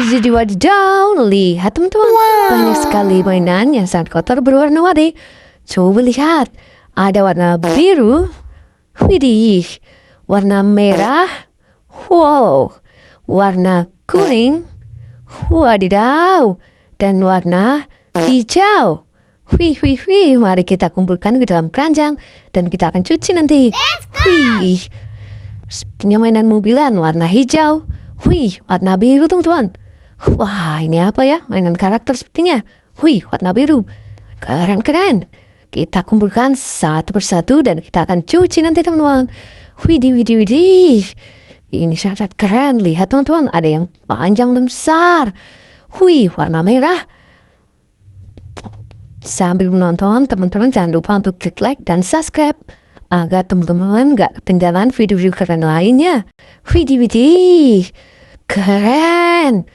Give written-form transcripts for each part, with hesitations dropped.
Jadi wadidaw, lihat teman-teman, banyak sekali mainan yang sangat kotor berwarna-warni. Coba lihat, ada warna biru, widih, warna merah, wow, warna kuning, wadidaw, dan warna hijau. Wih, mari kita kumpulkan ke dalam keranjang dan kita akan cuci nanti. Wih, sepertinya mainan mobilan warna hijau. Wih, warna biru teman-teman. Wah, ini apa ya? Mainan karakter sepertinya. Wih, warna biru. Keren. Kita kumpulkan satu persatu dan kita akan cuci nanti teman-teman. Widih. Ini sangat keren. Lihat teman-teman, ada yang panjang dan besar. Wih, warna merah. Sambil menonton, teman-teman jangan lupa untuk klik like dan subscribe agar teman-teman gak ketinggalan video-video keren lainnya. Widih. Keren.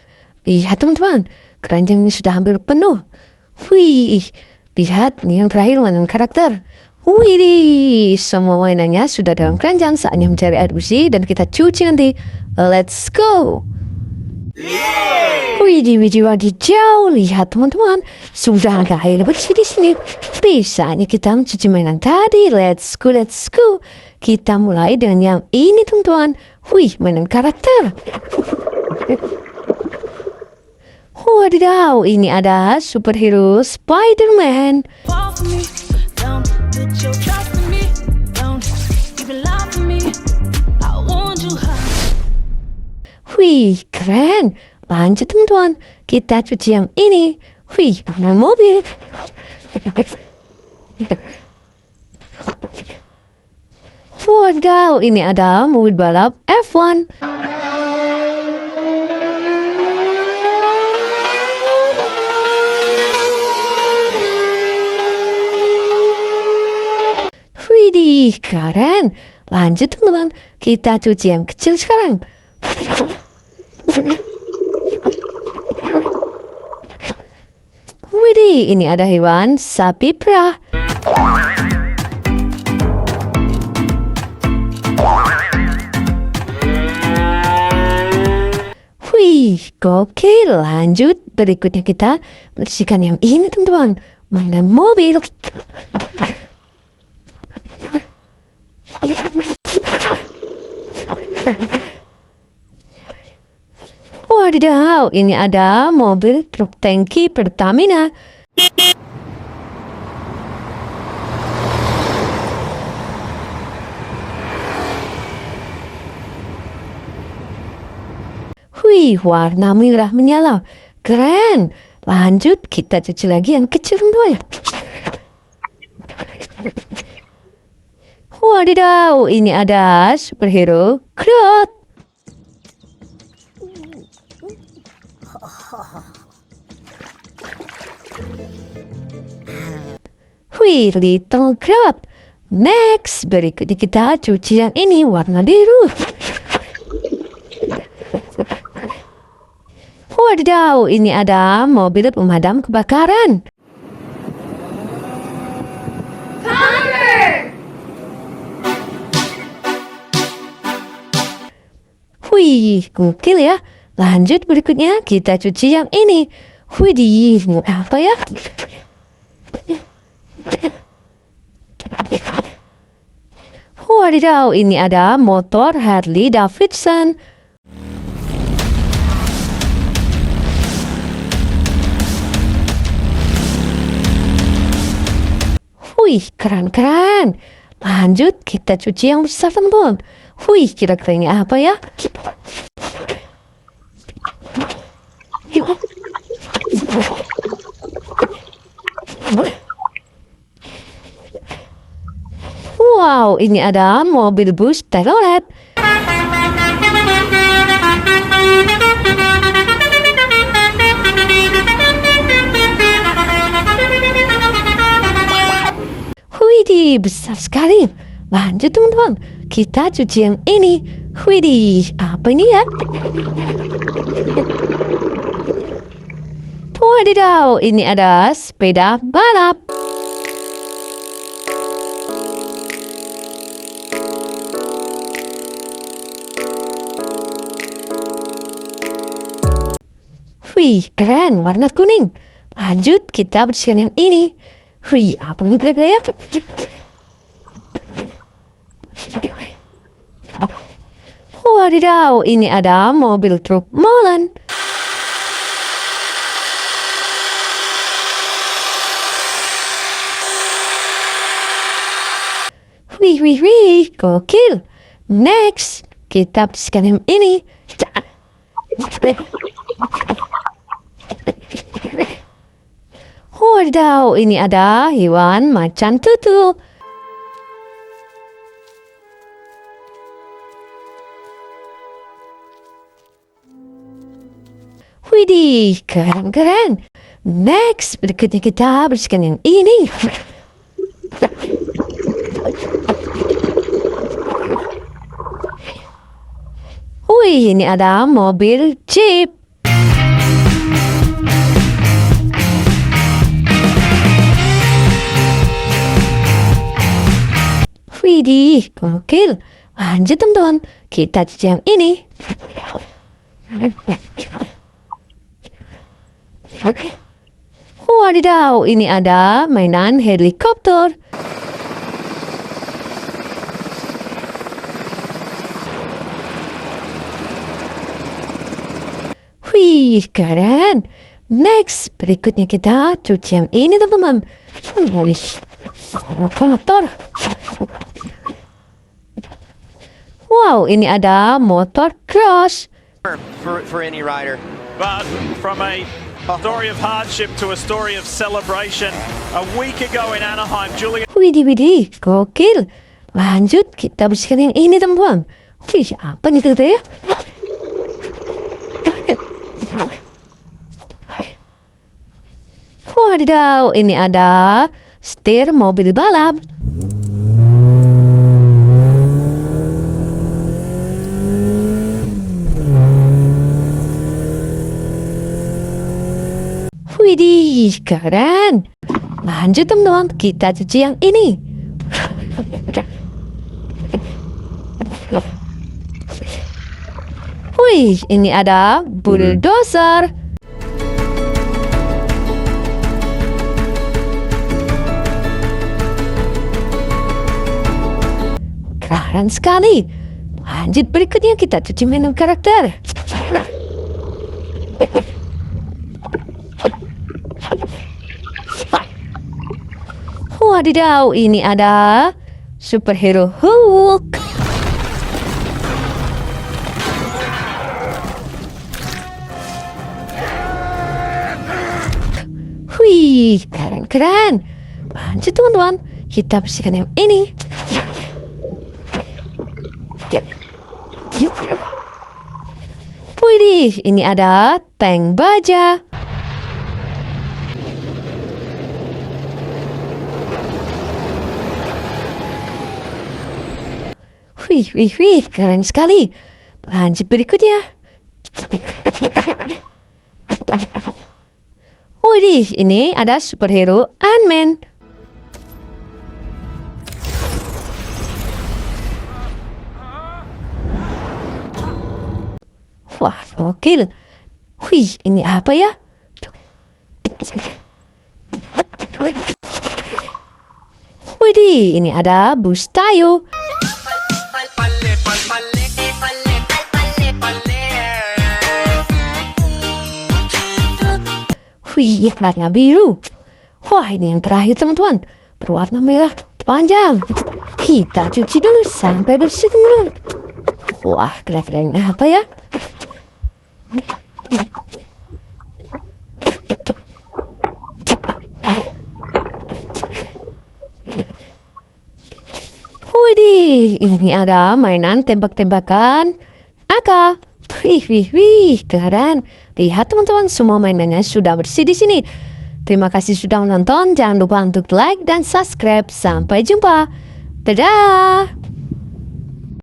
Lihat teman-teman, keranjang ini sudah hampir penuh. Wih, lihat ini yang terakhir mainan karakter. Wih, semua mainannya sudah dalam keranjang. Saatnya mencari air bersih dan kita cuci nanti. Let's go. Widih, wadidaw. Lihat teman-teman, sudah ada air bersih di sini. Bisanya kita mencuci mainan tadi. Let's go. Kita mulai dengan yang ini teman-teman. Wih, mainan karakter. Wadidaw, ini ada superhero Spider-Man. Wih, keren. Lanjut teman-teman, kita cuci yang ini. Wih, warna mobil. Wadidaw, ini ada mobil balap F1. Widih, keren. Lanjut teman-teman, kita cuci yang kecil sekarang. Widih, ini ada hewan sapi perah. Wih, gokil. Lanjut, berikutnya kita bersihkan yang ini teman-teman. Mainan mobil. Wadidaw, ini ada mobil truk tangki Pertamina. Wih, warna merah menyala. Keren. Lanjut, kita cuci lagi yang kecil teman-teman. Wadidaw, ini ada superhero Groot. Wih, Little Groot. Next, berikutnya kita cuci yang ini warna biru. Wadidaw, ini ada mobil pemadam kebakaran. Wih, gokil ya. Lanjut berikutnya kita cuci yang ini. Widih, apa ya? Wadidaw, ini ada motor Harley Davidson. Wih, keren. Lanjut, kita cuci yang besar teman-teman. Wih, kira-kira ini apa ya? Wow, ini ada mobil bus telolet. Widih, besar sekali. Lanjut teman-teman, kita cuci yang ini. Widih, apa ini ya? Wadidaw, ini ada sepeda balap. Wih, keren, warna kuning. Lanjut, kita bersihkan yang ini. Wih, apa ini kira-kira ya? Wadidaw, ini ada mobil truk molen. Wih, gokil. Next, kita bersihkan yang ini. Wadidaw, ini ada hewan macan tutul. Widih, keren. Next, berikutnya kita bersihkan yang ini. Wih, ini ada mobil Jeep. Widih, gokil. Lanjut teman-teman, kita cuci yang ini. Wadidaw, ini ada mainan helikopter. Wih, keren. Next, berikutnya kita cuci yang ini teman-teman. Motor. Wow, ini ada motor cross. For any rider. But from a story of hardship to a story of celebration, a week ago in Anaheim, Julian Widih, gokil. Lanjut, kita bersihkan yang ini teman-teman. Wih, apa nih ya? Wadidaw, ini ada setir mobil balap. Widih, keren. Lanjut teman-teman, kita cuci yang ini. Wih, ini ada bulldozer. Keren sekali. Lanjut berikutnya kita cuci menu karakter. Wadidaw, ini ada superhero Hulk. Wih, keren. Lanjut teman-teman, kita bersihkan yang ini. Wih, ini ada tank baja. Wih, keren sekali. Lanjut berikutnya. Wih, ini ada superhero Ant-Man. Wah, gokil. Wih, ini apa ya? Wih, ini ada bus Tayo. Wih, warna biru. Wah, ini yang terakhir teman-teman. Berwarna merah panjang. Kita cuci dulu sampai bersih teman-teman. Wah, keren-keren apa ya? Widih, ini ada mainan tembak-tembakan AK. Wih, keren. Lihat teman-teman, semua mainannya sudah bersih di sini. Terima kasih sudah menonton. Jangan lupa untuk like dan subscribe. Sampai jumpa. Dadah.